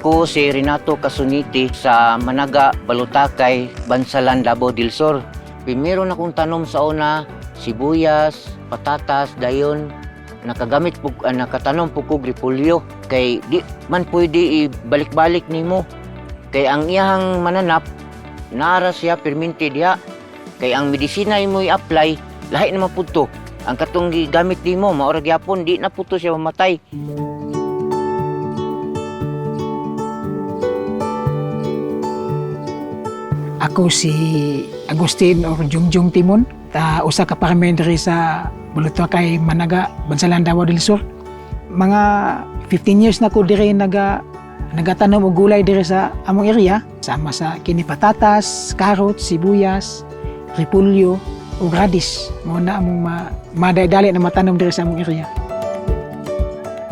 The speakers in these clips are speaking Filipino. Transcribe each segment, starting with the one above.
Ako si Renato Casuniti sa Managa, Balutakay, Bansalan, Davao del Sur. Primero na kong tanom sa una, sibuyas, patatas, dayon. Nakatanom po ko repolyo. Kay di man pwede ibalik-balik nimo. Kay ang iyang mananap, naara siya perminted diha. Kay ang medisina imo i-apply, lahi naman po to. Ang katong gamit nimo, maura gyapon, di na po to siya mamatay. Ako si Agustin or Jungjung Timon, usa ka parliamentary sa Balutakay, Managa, Bansalan, Davao del Sur. Mga 15 years na ko diri nagatanom og gulay diri sa among area, sama sa kini patatas, carrot, sibuyas, repolyo ug radish. Mo na among madali na matanom diri sa among area.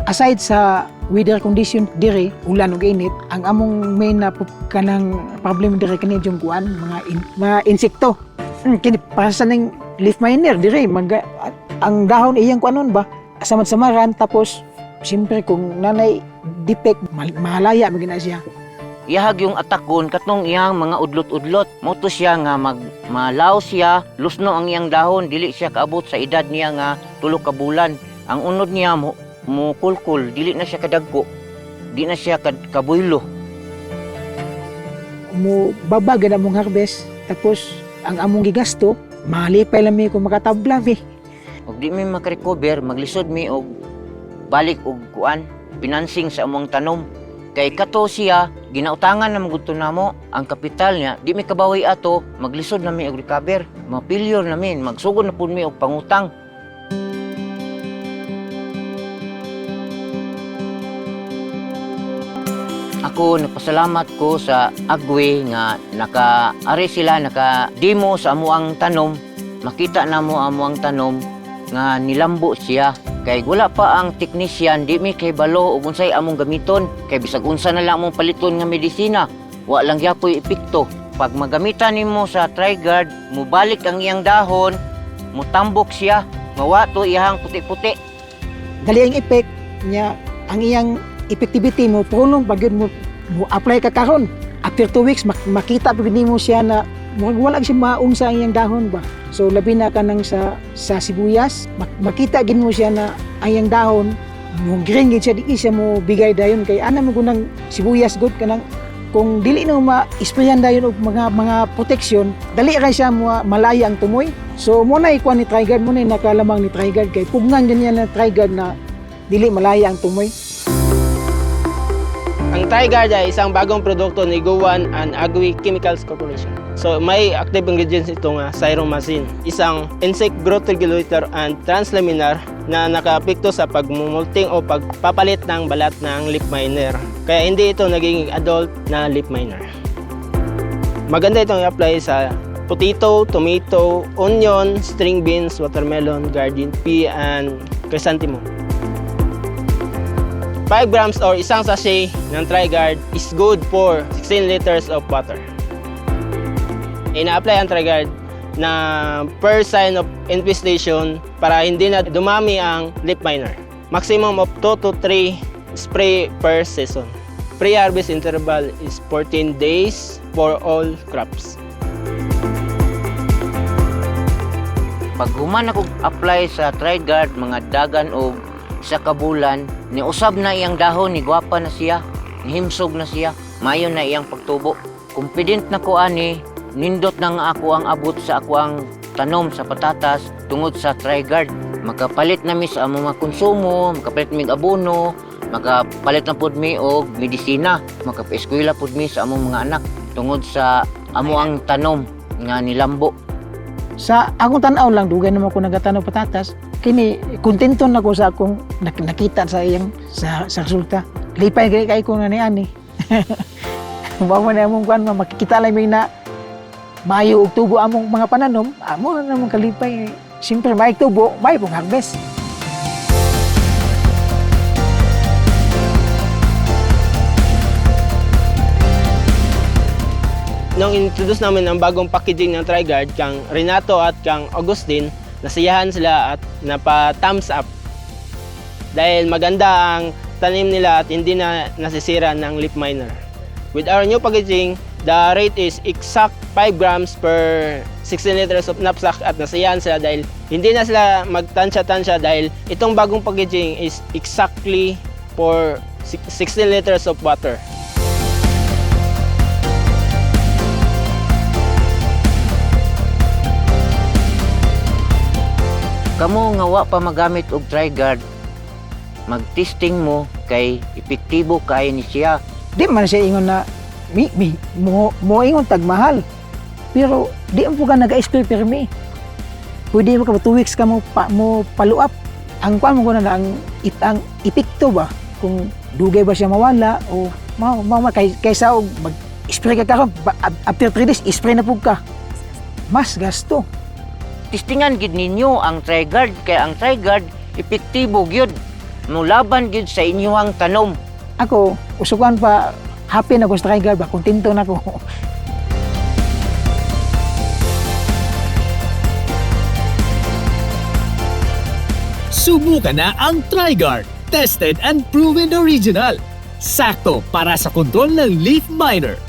Aside sa weather condition diri, ulan ug init, ang among main na kanang problem diri kani yung kuan, mga insekto. Kini para sa ning leaf miner diri, ang dahon iyang kuanon ba, samad-samaran, tapos siyempre kung nanay defect, mahalaya magina siya. Iyahag yung atakon katong iyang mga udlot-udlot. Moto siya nga malaw siya, lusno ang iyang dahon, dili siya kaabot sa edad niya nga 3 ka bulan. Ang unod niya mo kulkul, dili na siya kadagko, di na siya kabuylo. Mo babaga na mong harvest, tapos ang among gigasto, malipay lang mi kung makatabla mi. Og di mi makarecover, maglisod mi og balik og kuan, financing sa among tanom. Kay kato siya, ginautangan na maguto namo ang kapital niya, di mi kabawi ato, maglisod na mi og recover. Mapilyor namin, magsugod na pud mi og pangutang. Ako napasalamat ko sa Agwe nga naka-ari sila, naka-demo sa amuang tanom. Makita na mo amuang tanom nga nilambo siya. Kay wala pa ang technician, di mi kay balo ug unsay among gamiton. Kay bisag unsa na lang among paliton nga medisina, wa lang gyapoy epekto. Pag magamitan nimo sa TriGuard, mubalik ang iyang dahon, mutambok siya, mawa to iyang puti-puti. Dali ang effect niya, ang iyang effectivity mo, pulong pag yun mo apply ka karon. After 2 weeks, makita pag mo siya na wala siya maung sa iyang dahon ba. So labi na ka nang sa sibuyas, makita gin mo siya na ang iyang dahon, mo green gid siya, di siya mo bigay dayon. Kay ana mo gunang sibuyas good kanang kung dili na ma-sprayan dayon og mga protection, dali ra siya malaya ang tumoy. So mo na ikuan ni TriGuard, mo na nakalamang ni TriGuard, kay pugnan ganyan na TriGuard na dili malaya ang tumoy. Ang TriGuard ay isang bagong produkto ni Gowan and Agwe Chemicals Corporation. So may active ingredients ito nga cyromazine, isang insect growth regulator and translaminar na nakaapekto sa pagmumulting o pagpapalit ng balat ng leaf miner. Kaya hindi ito naging adult na leaf miner. Maganda itong i-apply sa potato, tomato, onion, string beans, watermelon, garden pea, and chrysanthemum. 5 grams or isang sachet ng TriGuard is good for 16 liters of water. Ina-apply ang TriGuard na per sign of infestation para hindi na dumami ang leaf miner. Maximum of 2 to 3 spray per season. Pre-harvest interval is 14 days for all crops. Pag human ako apply sa TriGuard, mga dagan o sa kabulan, ni usab na iyang dahon, ni gwapa na siya, ni himsog na siya, mayo na iyang pagtubo. Confident na ko ani, nindot na nga ako ang abot sa ako ang tanom sa patatas tungod sa TriGuard. Makapalit na mi sa among mga konsumo, makapalit mi abono, makapalit na pud mi og medisina, makapaeskwela pud mi sa among mga anak tungod sa amo ang tanom nga nilambo. Sa akong tan-aw lang, dugay naman ko nagatanom patatas, kini kontento na ko sa akong nakita sa iyang sa resulta. Lipay kay ko na ni ani. Bawa na among kuan, makikita lang may na mayo og tubo among mga pananom, amo na namang kalipay. Siyempre may tubo, may pong harvest. Nung introduce namin ang bagong packaging ng TriGuard, kang Renato at kang Agustin, nasiyahan sila at napa-thumbs up. Dahil maganda ang tanim nila at hindi na nasisira ng leaf miner. With our new packaging, the rate is exact 5 grams per 16 liters of knapsack at nasiyahan sila dahil hindi na sila magtansya-tansya dahil itong bagong packaging is exactly for 16 liters of water. Kamo nga wa pa magamit og TriGuard, mag-testing mo kay epektibo kay ni siya. Di man siya ingon na mo ingon tagmahal. Pero di mo ka nag-spray permi. Pwede mo ka 2 weeks ka mo follow up. Ang kuan mo ko na ang epekto ba kung dugay ba siya mawala o kaysa og mag-spray ka karon after 3 days spray na pug ka. Mas gasto. Testingan gid ninyo ang TriGuard kay ang TriGuard epektibo gyud. Mulaban gyud sa inyong tanom. Ako, usukan pa, happy na ko sa TriGuard ba, kontento na ko. Subukan na ang TriGuard, tested and proven original. Sakto para sa kontrol ng leaf miner.